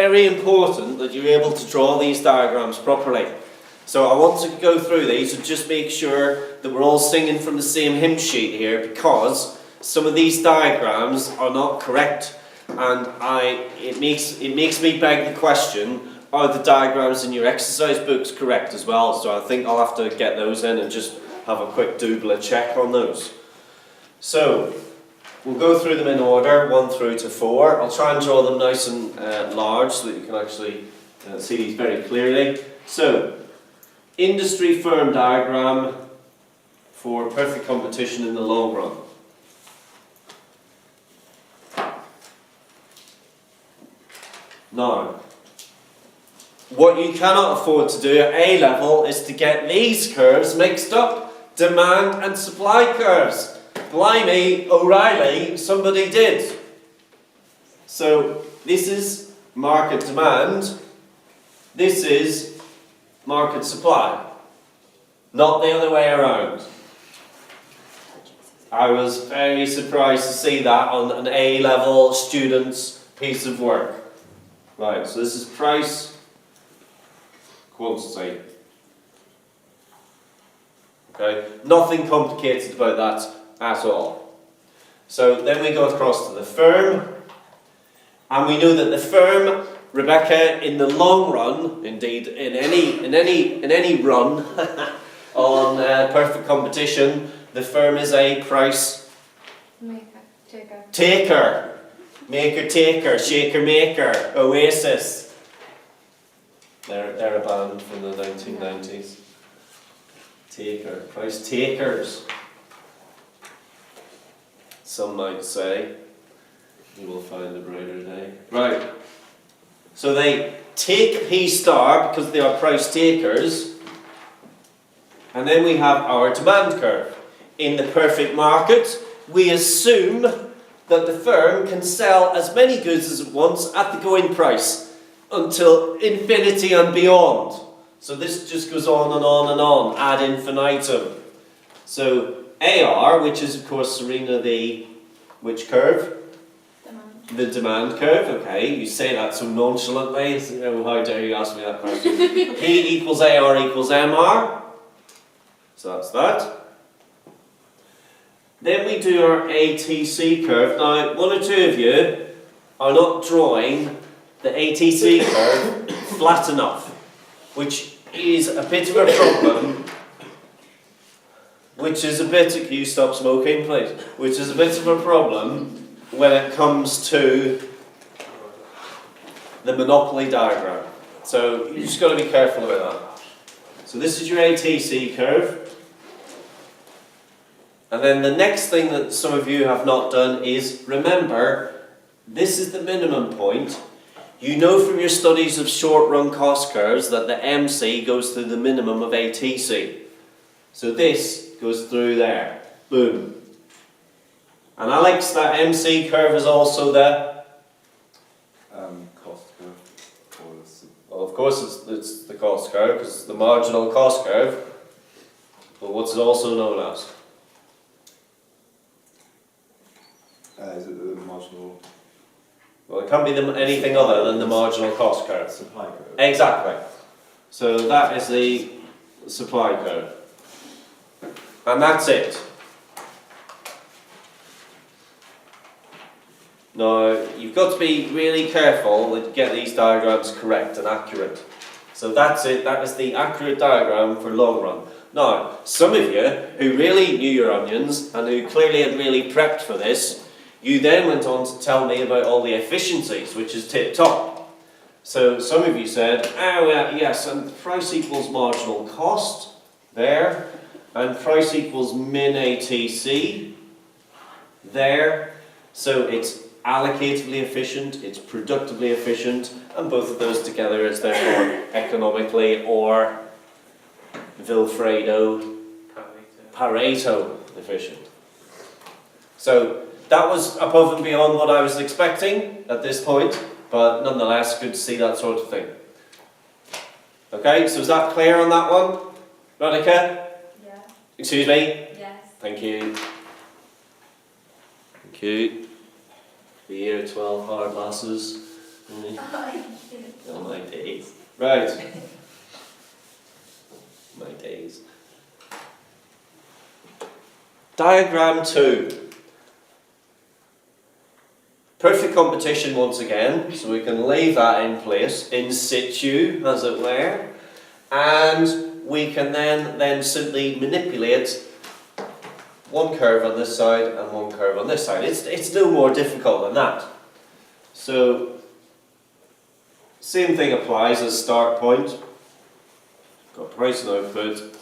very important that you're able to draw these diagrams properly. So I want to go through these and just make sure that we're all singing from the same hymn sheet here, because some of these diagrams are not correct, and it makes me beg the question, are the diagrams in your exercise books correct as well? So I think I'll have to get those in and just have a quick doodler check on those. So we'll go through them in order, 1 through to 4. I'll try and draw them nice and large so that you can actually see these very clearly. So, industry firm diagram for perfect competition in the long run. Now, what you cannot afford to do at A level is to get these curves mixed up. Demand and supply curves. Blimey, O'Reilly, somebody did. So, this is market demand. This is market supply. Not the other way around. I was very surprised to see that on an A-level student's piece of work. Right, so this is price, quantity. Okay, nothing complicated about that at all. So then we go across to the firm, and we know that the firm, Rebecca, in the long run, indeed in any run on perfect competition, the firm is a price taker. Maker taker, shaker maker, Oasis. They're a band from the 1990s. Taker, price takers. Some might say. You will find a brighter day. Right. So they take P star because they are price takers. And then we have our demand curve. In the perfect market, we assume that the firm can sell as many goods as it wants at the going price until infinity and beyond. So this just goes on and on and on, ad infinitum. So AR, which is of course, Serena, the which curve? Demand. The demand curve, okay. You say that so nonchalantly. Oh, how dare you ask me that question. P equals AR equals MR. So that's that. Then we do our ATC curve. Now, 1 or 2 of you are not drawing the ATC curve flat enough, which is a bit of a problem. Can you stop smoking, please? Which is a bit of a problem when it comes to the monopoly diagram. So you just got to be careful about that. So this is your ATC curve. And then the next thing that some of you have not done is, remember, this is the minimum point. You know from your studies of short-run cost curves that the MC goes through the minimum of ATC. So this goes through there. Boom. And Alex, that MC curve is also the cost curve. Well, of course it's the cost curve, because it's the marginal cost curve. But what's it also known as? Is it the marginal? Well, it can't be anything other than the marginal cost curve. Supply curve. Exactly. So that is the supply curve. And that's it. Now, you've got to be really careful to get these diagrams correct and accurate. So that's it. That is the accurate diagram for long run. Now, some of you who really knew your onions and who clearly had really prepped for this, you then went on to tell me about all the efficiencies, which is tip-top. So some of you said, oh yes, and price equals marginal cost, there, and price equals min ATC, there. So it's allocatively efficient, it's productively efficient, and both of those together is therefore economically or Vilfredo Pareto efficient. So that was above and beyond what I was expecting at this point, but nonetheless, good to see that sort of thing. Okay, so is that clear on that one? Radhika? Yeah. Excuse me? Yes. Thank you. Thank you. The year 12 hard lasses. Oh my days. Right. My days. Diagram 2. Perfect competition once again, so we can lay that in place, in situ, as it were, and we can then simply manipulate one curve on this side and one curve on this side. It's no more difficult than that. So, same thing applies as start point. Got price and output.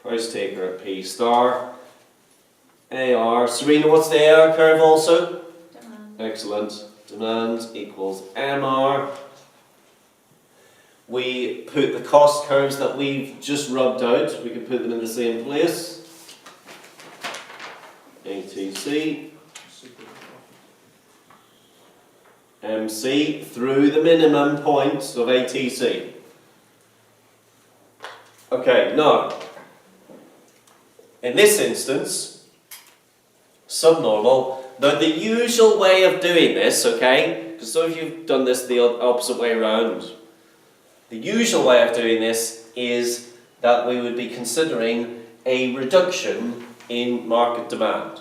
Price taker at P star. AR. Serena, what's the AR curve also? Demand. Excellent. Demand equals MR. We put the cost curves that we've just rubbed out, we can put them in the same place. ATC. MC through the minimum points of ATC. Okay, now, in this instance, subnormal. Now the usual way of doing this, okay, because some of you have done this the opposite way around. The usual way of doing this is that we would be considering a reduction in market demand.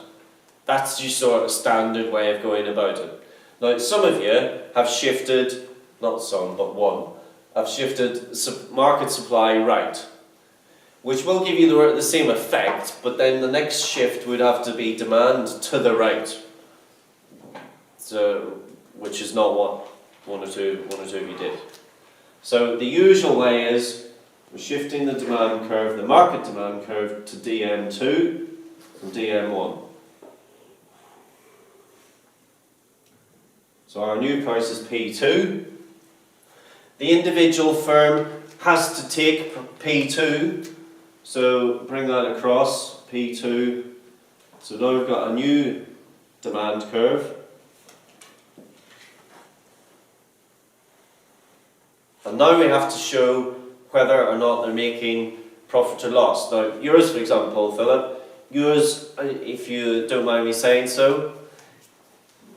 That's your sort of standard way of going about it. Now some of you have shifted, not some but one, have shifted market supply right, which will give you the same effect, but then the next shift would have to be demand to the right. So, which is not what one or two of you did. So the usual way is we're shifting the demand curve, the market demand curve, to DM2 from DM1. So our new price is P2. The individual firm has to take P2, so bring that across, P2. So now we've got a new demand curve. And now we have to show whether or not they're making profit or loss. Now, yours, for example, Philip, yours, if you don't mind me saying so,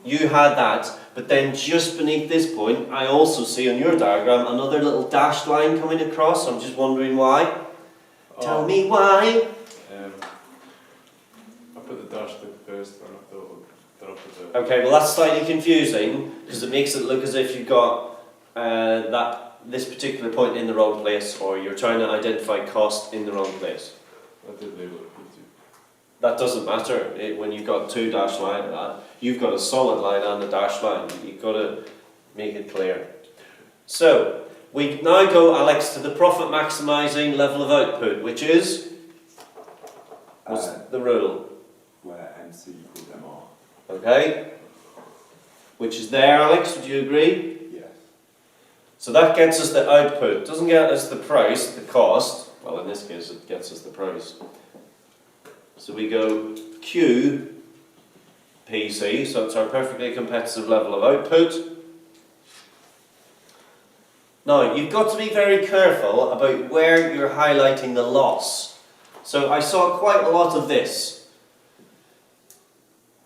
you had that, but then just beneath this point, I also see on your diagram another little dashed line coming across. I'm just wondering why. Tell me why. I put the dash thing first, then I put the... Okay, well that's slightly confusing, because it makes it look as if you've got this particular point in the wrong place, or you're trying to identify cost in the wrong place. I did label it P2. That doesn't matter when you've got two dashed lines. You've got a solid line and a dashed line. You've got to make it clear. So we now go, Alex, to the profit maximising level of output, which is what's the rule? Where MC equals MR. Okay, which is there, Alex. Would you agree? Yes. So that gets us the output. Doesn't get us the price, the cost. Well, in this case, it gets us the price. So we go Q, PC, so it's our perfectly competitive level of output. Now, you've got to be very careful about where you're highlighting the loss. So I saw quite a lot of this.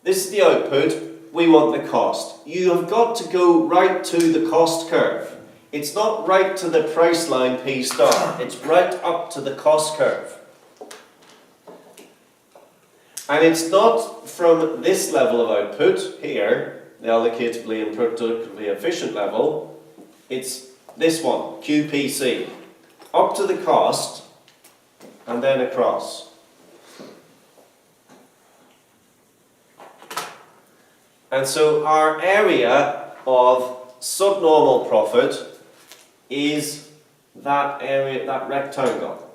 This is the output, we want the cost. You have got to go right to the cost curve. It's not right to the price line P star, it's right up to the cost curve. And it's not from this level of output, here, the allocatively and productively efficient level, it's this one, QPC, up to the cost, and then across. And so our area of subnormal profit is that area, that rectangle.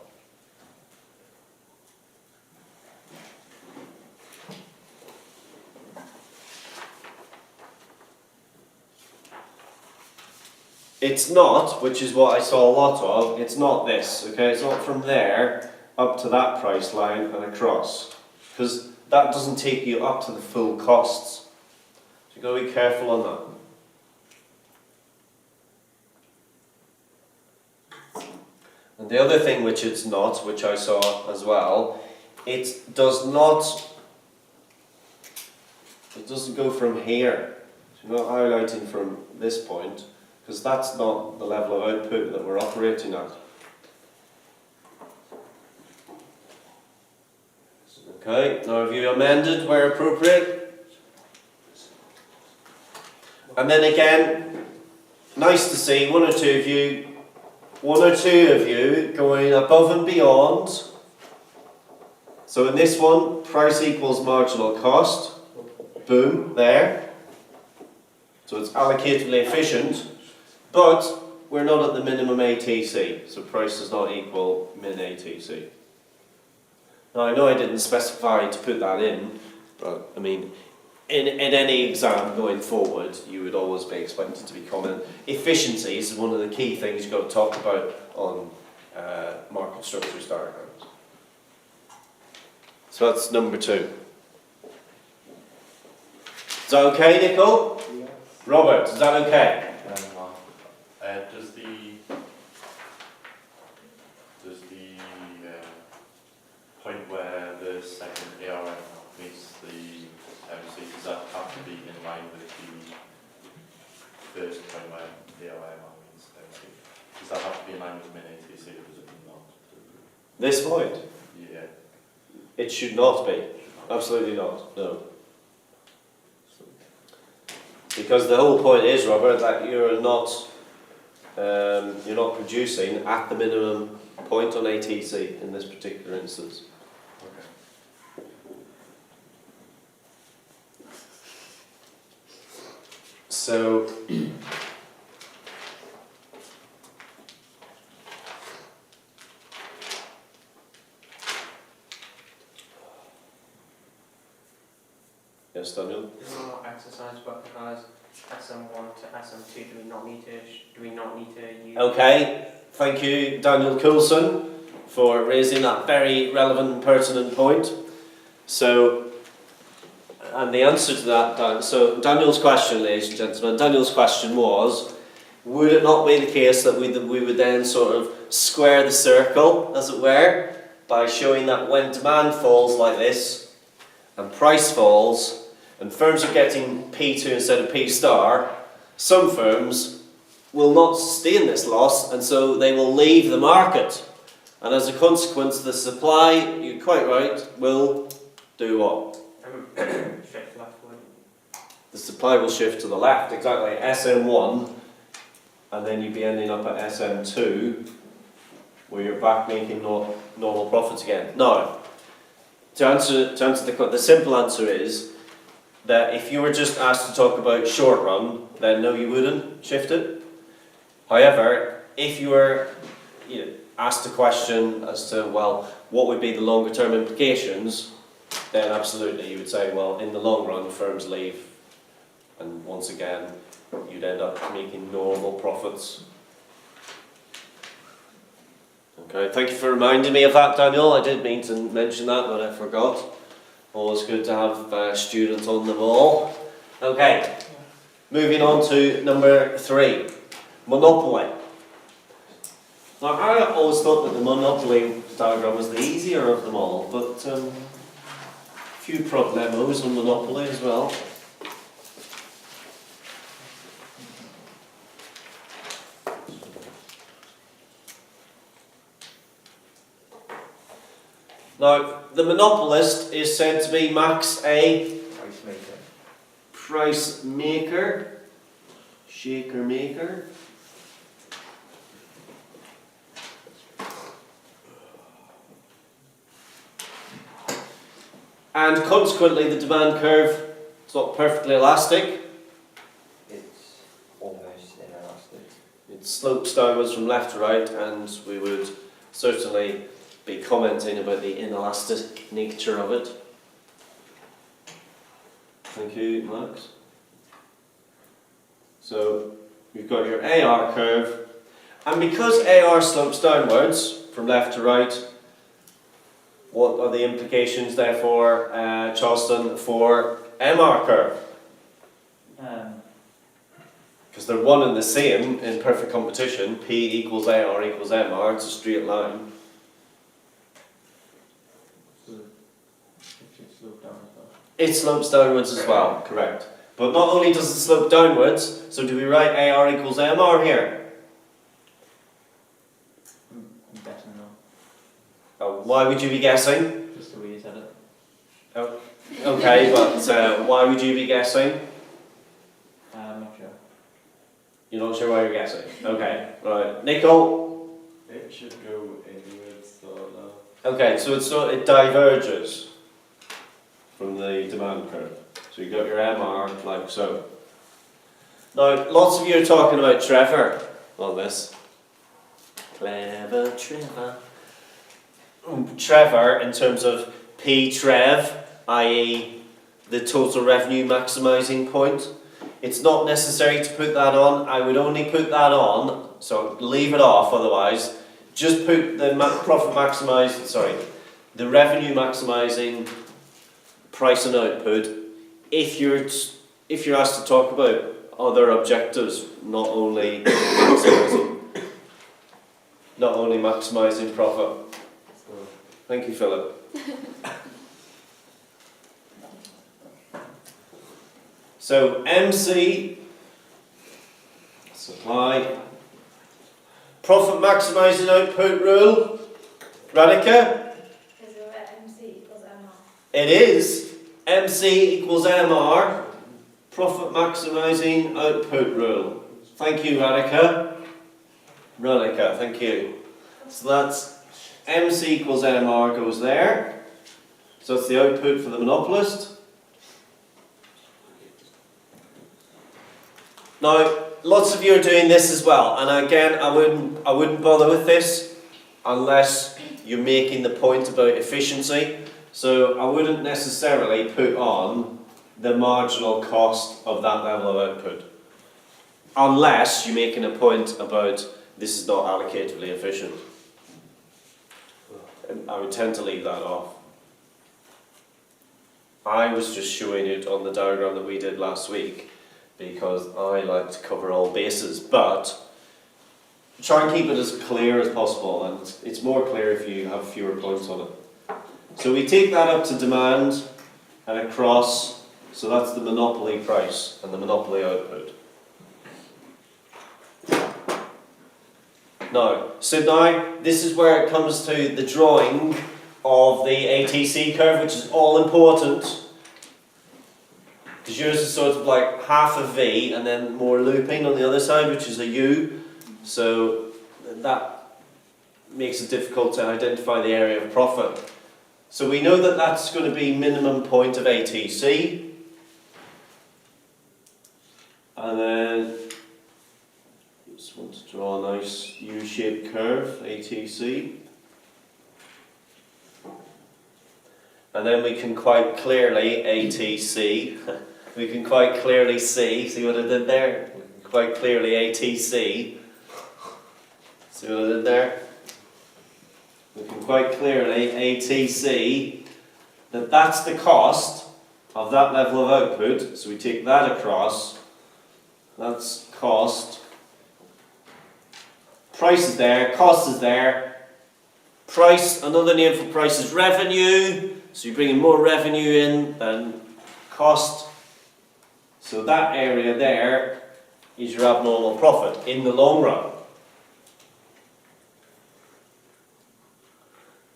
It's not, which is what I saw a lot of, it's not this, okay? It's not from there up to that price line and across. Because that doesn't take you up to the full costs. So you've got to be careful on that. And the other thing which it's not, which I saw as well, it does not It doesn't go from here. So you're not highlighting from this point, because that's not the level of output that we're operating at. Okay, now have you amended where appropriate? And then again, nice to see one or two of you going above and beyond. So in this one, price equals marginal cost. Boom, there. So it's allocatively efficient, but we're not at the minimum ATC, so price does not equal min ATC. Now I know I didn't specify to put that in, but I mean, in any exam going forward, you would always be expected to be comment. Efficiency is one of the key things you've got to talk about on market structures diagrams. So that's number 2. Is that okay, Nicole? Yes. Robert, is that okay? Does the point where the second ARM meets the MC, does that have to be in line with the first point where the ARM meets MC? Does that have to be in line with min ATC or does it not? This point? Yeah. It should not be. Absolutely not. No. Because the whole point is, Robert, that you're not producing at the minimum point on ATC in this particular instance. Okay. So yes, Daniel. There's no exercise, but because SM1 to SM2, do we not need to use? Okay, thank you, Daniel Coulson, for raising that very relevant and pertinent point. So, and the answer to that, so Daniel's question, ladies and gentlemen, Daniel's question was, would it not be the case that we would then sort of square the circle, as it were, by showing that when demand falls like this, and price falls, and firms are getting P2 instead of P star, some firms will not sustain this loss, and so they will leave the market. And as a consequence, the supply, you're quite right, will do what? Shift leftward. The supply will shift to the left, exactly. SM1, and then you'd be ending up at SM2, where you're back making normal profits again. Now, to answer the simple answer is that if you were just asked to talk about short run, then no, you wouldn't shift it. However, if you were asked a question as to, well, what would be the longer term implications, then absolutely you would say, well, in the long run, firms leave, and once again, you'd end up making normal profits. Okay, thank you for reminding me of that, Daniel. I did mean to mention that, but I forgot. Always good to have students on the ball. Okay, moving on to number 3, monopoly. Now, I always thought that the monopoly diagram was the easier of them all, but a few problemos on monopoly as well. Now, the monopolist is said to be Max a price maker, shaker maker. And consequently, the demand curve is not perfectly elastic. It's almost inelastic. It slopes downwards from left to right, and we would certainly be commenting about the inelastic nature of it. Thank you, Max. So you've got your AR curve, and because AR slopes downwards from left to right, what are the implications therefore, Charleston, for MR curve? Because they're one and the same in perfect competition. P equals AR equals MR, it's a straight line. It slopes downwards as well, correct. But not only does it slope downwards, so do we write AR equals MR here? Better not. Why would you be guessing? Just the way you said it. Okay, but why would you be guessing? I'm not sure. You're not sure why you're guessing? Okay, right. Nicole? It should go inwards, so no. Okay, so it diverges from the demand curve. So you got your MR like so. Now, lots of you are talking about Trevor on this. Clever Trevor. Trevor in terms of P-Trev, i.e. the total revenue maximising point. It's not necessary to put that on. I would only put that on, so leave it off otherwise. Just put the the revenue maximising price and output if you're asked to talk about other objectives, not only maximising profit. Thank you, Philip. So MC supply profit maximising output rule. Radhika? Is it where MC equals MR? It is MC equals MR, profit maximising output rule. Thank you, Radhika. Radhika, thank you. So that's MC equals MR goes there. So it's the output for the monopolist. Now, lots of you are doing this as well, and again, I wouldn't bother with this unless you're making the point about efficiency. So I wouldn't necessarily put on the marginal cost of that level of output, unless you're making a point about this is not allocatively efficient. I would tend to leave that off. I was just showing it on the diagram that we did last week because I like to cover all bases, but try and keep it as clear as possible, and it's more clear if you have fewer points on it. So we take that up to demand and across, so that's the monopoly price and the monopoly output. Now, this is where it comes to the drawing of the ATC curve, which is all important. Because yours is sort of like half a V and then more looping on the other side, which is a U. So that makes it difficult to identify the area of profit. So we know that that's going to be minimum point of ATC. And then just want to draw a nice U-shaped curve, ATC. And then we can quite clearly, ATC, we can quite clearly see what I did there? We can quite clearly ATC, see what I did there? We can quite clearly ATC that that's the cost of that level of output, so we take that across, that's cost, price is there, cost is there, price, another name for price is revenue, so you're bringing more revenue in than cost. So that area there is your abnormal profit in the long run.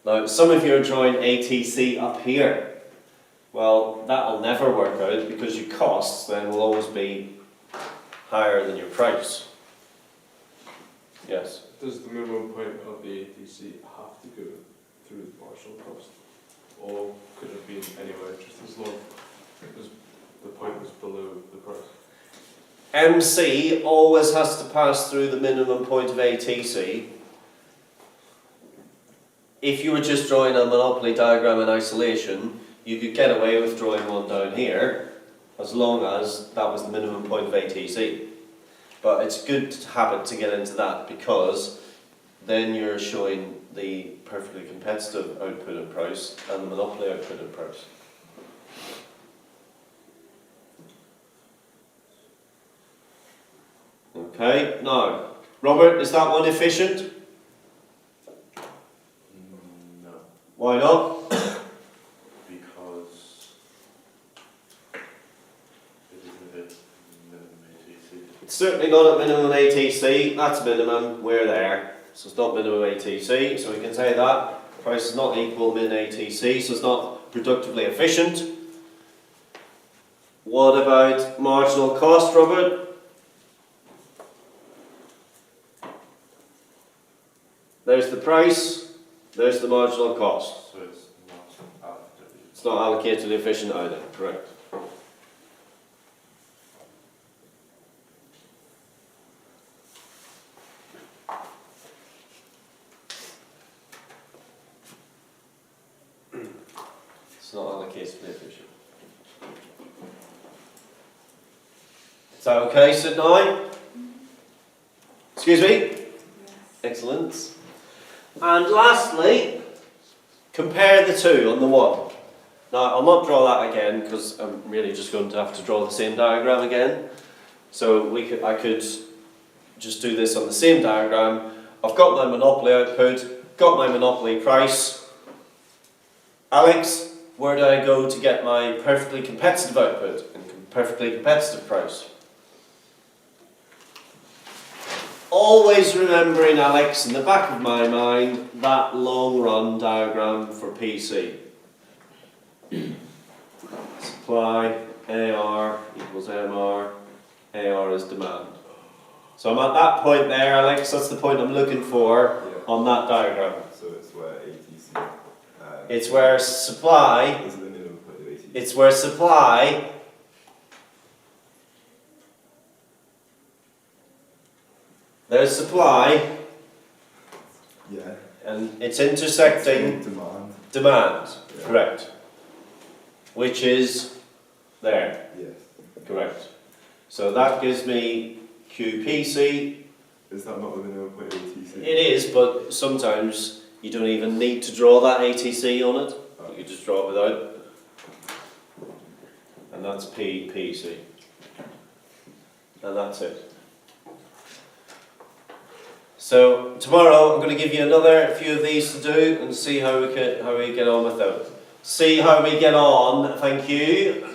Now, some of you are drawing ATC up here. Well, that will never work out because your costs then will always be higher than your price. Yes? Does the minimum point of the ATC have to go through the marginal cost? Or could it have been anywhere just as long as the point was below the price? MC always has to pass through the minimum point of ATC. If you were just drawing a monopoly diagram in isolation, you could get away with drawing one down here as long as that was the minimum point of ATC. But it's good habit to get into that because then you're showing the perfectly competitive output and price and the monopoly output and price. Okay, now, Robert, is that one efficient? No, Why not? because It's certainly not at minimum ATC, that's minimum, we're there. So it's not minimum ATC, so we can say that. Price is not equal min ATC, so it's not productively efficient. What about marginal cost, Robert? There's the price, there's the marginal cost. So it's not allocated. It's not allocated efficient either, correct. It's not allocated efficient. Is that okay, Sid 9? Excuse me? Yes. Excellent. And lastly, compare the two on the one. Now, I'll not draw that again because I'm really just going to have to draw the same diagram again. So I could just do this on the same diagram. I've got my monopoly output, got my monopoly price. Alex, where do I go to get my perfectly competitive output and perfectly competitive price? Always remembering, Alex, in the back of my mind, that long run diagram for PC. Supply, AR equals MR, AR is demand. So I'm at that point there, Alex, that's the point I'm looking for on that diagram. So it's where ATC. It's where supply, Is the minimum point of ATC? it's where supply there's supply Yeah. and it's intersecting Demand. demand, Yeah. correct. Which is there, Yes. correct. So that gives me QPC. Is that not the minimum point of ATC? It is, but sometimes you don't even need to draw that ATC on it. You can just draw it without. And that's PPC. And that's it. So tomorrow I'm going to give you another few of these to do and see how we get on with those. See how we get on, thank you.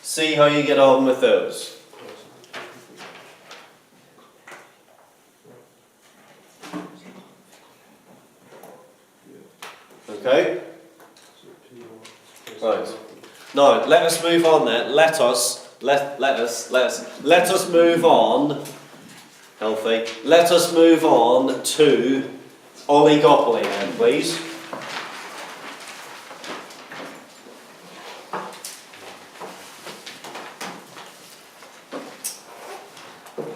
See how you get on with those. Okay? Right. Now let us move on then. Let us move on. Healthy. Let us move on to oligopoly then, please.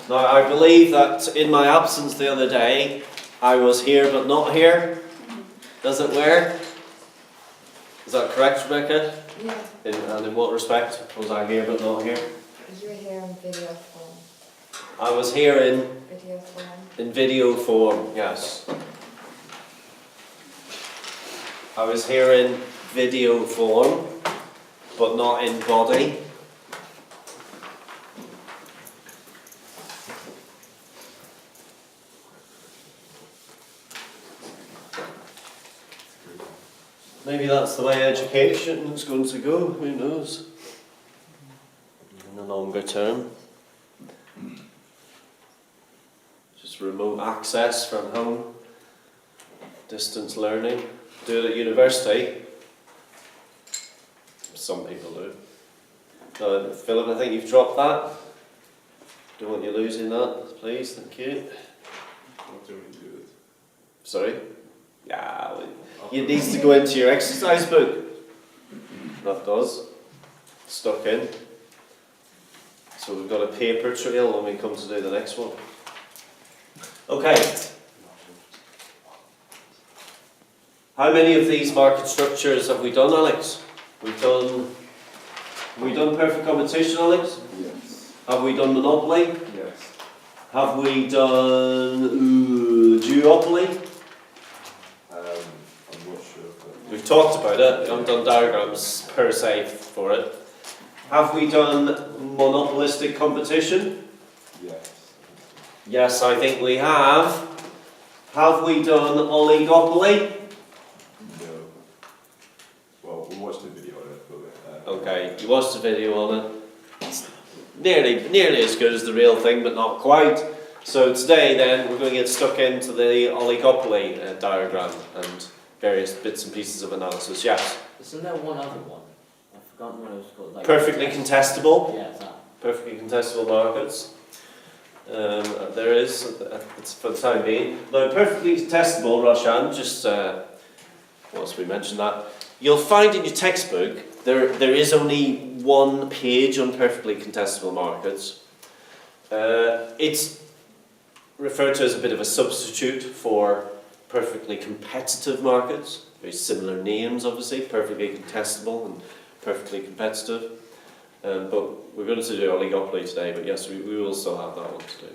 Now I believe that in my absence the other day, I was here but not here. Does it wear? Is that correct, Rebecca? Yeah, And in what respect was I here but not here? you were here in video form. I was here Video form. in video form, yes. I was here in video form, but not in body. Maybe that's the way education is going to go, who knows? In the longer term. Just remote access from home, distance learning. Do it at university. Some people do. Philip, I think you've dropped that. Don't want you losing that, please, thank you. What do we do it? Sorry? Yeah, well, it needs to go into your exercise book. That does. Stuck in. So we've got a paper trail when we come to do the next one. Okay. How many of these market structures have we done, Alex? Have we done perfect competition, Alex? Yes. Have we done monopoly? Yes. Have we done duopoly? I'm not sure. But We've talked about it. We haven't done diagrams per se for it. Have we done monopolistic competition? yes. Yes, I think we have. Have we done oligopoly? No. Well, we watched a video on it, but Okay, you watched the video on it. nearly as good as the real thing, but not quite. So today then we're going to get stuck into the oligopoly diagram and various bits and pieces of analysis. Yes? Isn't there one other one? I've forgotten what it was called. Like Perfectly contestable. Yeah, that. Perfectly contestable markets. There is, it's for the time being. Now, perfectly contestable, Roshan, just whilst we mentioned that, you'll find in your textbook there is only one page on perfectly contestable markets. It's referred to as a bit of a substitute for perfectly competitive markets. Very similar names, obviously, perfectly contestable and perfectly competitive. But we're going to do oligopoly today, but yes, we will still have that one to do.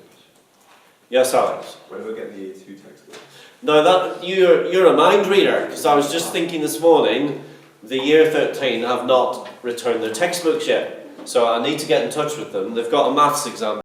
Yes, Alex? When do we get the A2 textbook? Now, that you're a mind reader, because I was just thinking this morning, the year 13 have not returned their textbooks yet. So I need to get in touch with them. They've got a maths exam